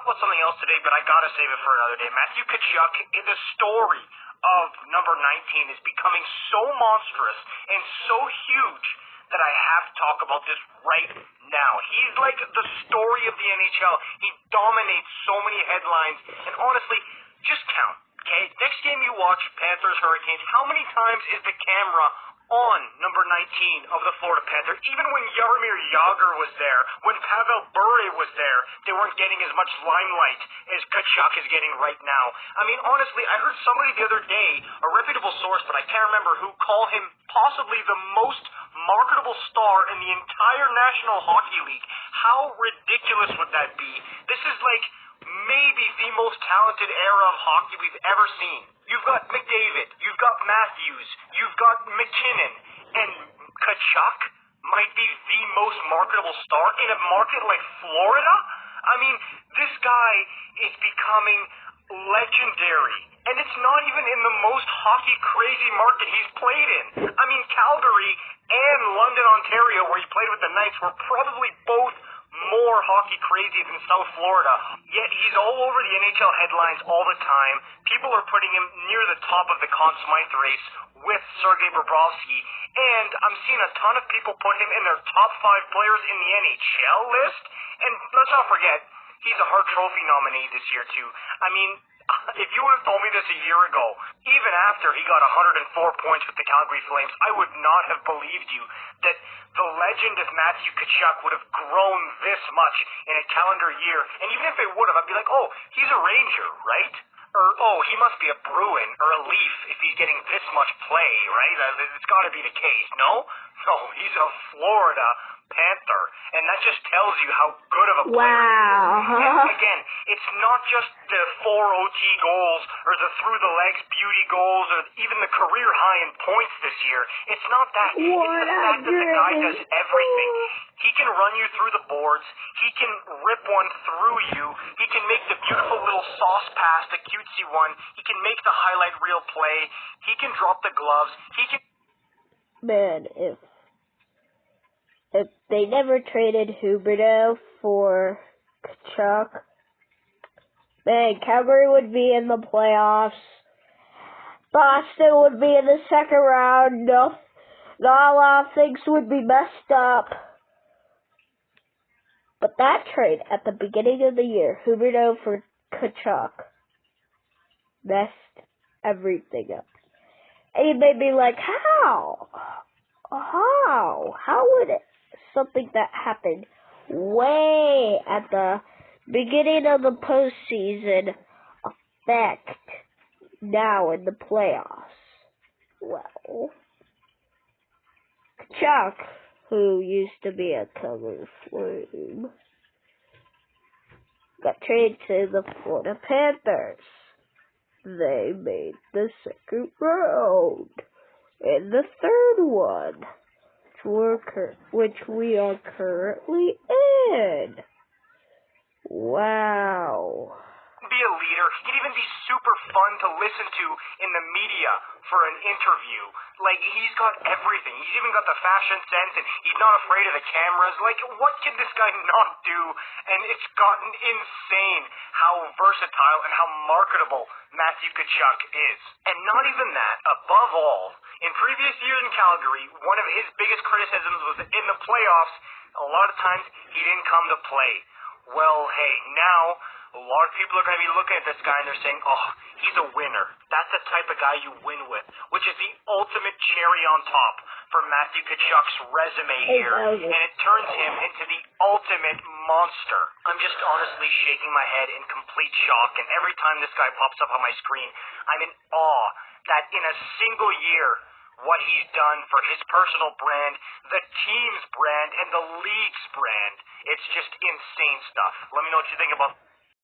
about something else today, but I gotta save it for another day. Matthew Tkachuk, the story of number 19 is becoming so monstrous and so huge that I have to talk about this right now. He's like the story of the NHL. He dominates so many headlines, and honestly, just count, okay? Next game you watch, Panthers, Hurricanes, how many times is the camera on number 19 of the Florida Panthers? Even when Jaromir Jagr was there, when Pavel Bure was there, they weren't getting as much limelight as Tkachuk is getting right now. I mean, honestly, I heard somebody the other day, a reputable source, but I can't remember who, call him possibly the most marketable star in the entire National Hockey League. How ridiculous would that be? This is like maybe the most talented era of hockey we've ever seen. You've got McDavid, you've got Matthews, you've got McKinnon, and Tkachuk might be the most marketable star in a market like Florida? I mean, this guy is becoming legendary, and it's not even in the most hockey-crazy market he's played in. I mean, Calgary and London, Ontario, where he played with the Knights, were probably both more hockey crazy than South Florida, yet he's all over the NHL headlines all the time. People are putting him near the top of the Conn Smythe race with Sergei Bobrovsky, and I'm seeing a ton of people put him in their top 5 players in the NHL list, and let's not forget, he's a Hart Trophy nominee this year too. I mean, if you would have told me this a year ago, even after he got 104 points with the Calgary Flames, I would not have believed you that the legend of Matthew Tkachuk would have grown this much in a calendar year. And even if it would have, I'd be like, oh, he's a Ranger, right? Or, oh, he must be a Bruin or a Leaf if he's getting this much play, right? It's got to be the case, no? No, he's a Florida Panther, and that just tells you how good of a player he is. And again, it's not just the 4 OT goals or the through-the-legs beauty goals or even the career high in points this year. It's not that. It's the fact that the guy does everything. He can run you through the boards. He can rip one through you. He can make the beautiful little sauce pass, the cutesy one. He can make the highlight reel play. He can drop the gloves. He can... Man, if they never traded Huberdeau for Tkachuk, man, Calgary would be in the playoffs. Boston would be in the second round. No, a lot of things would be messed up. But that trade at the beginning of the year, Huberdeau for Tkachuk, messed everything up. And you made me like, how? How would it? Something that happened way at the beginning of the postseason affect now in the playoffs? Well, Chuck, who used to be a Calgary Flame, got traded to the Florida Panthers. They made the second round and the third one, which we are currently in. Wow. Be a leader. He can even be super fun to listen to in the media for an interview. Like, he's got everything. He's even got the fashion sense, and he's not afraid of the cameras. Like, what can this guy not do? And it's gotten insane how versatile and how marketable Matthew Tkachuk is. And not even that, above all, in previous years in Calgary, one of his biggest criticisms was that in the playoffs, a lot of times he didn't come to play. Well, hey, now a lot of people are going to be looking at this guy and they're saying, oh, he's a winner. That's the type of guy you win with, which is the ultimate cherry on top for Matthew Tkachuk's resume here, and it turns him into the ultimate monster. I'm just honestly shaking my head in complete shock, and every time this guy pops up on my screen, I'm in awe that in a single year, what he's done for his personal brand, the team's brand, and the league's brand. It's just insane stuff. Let me know what you think about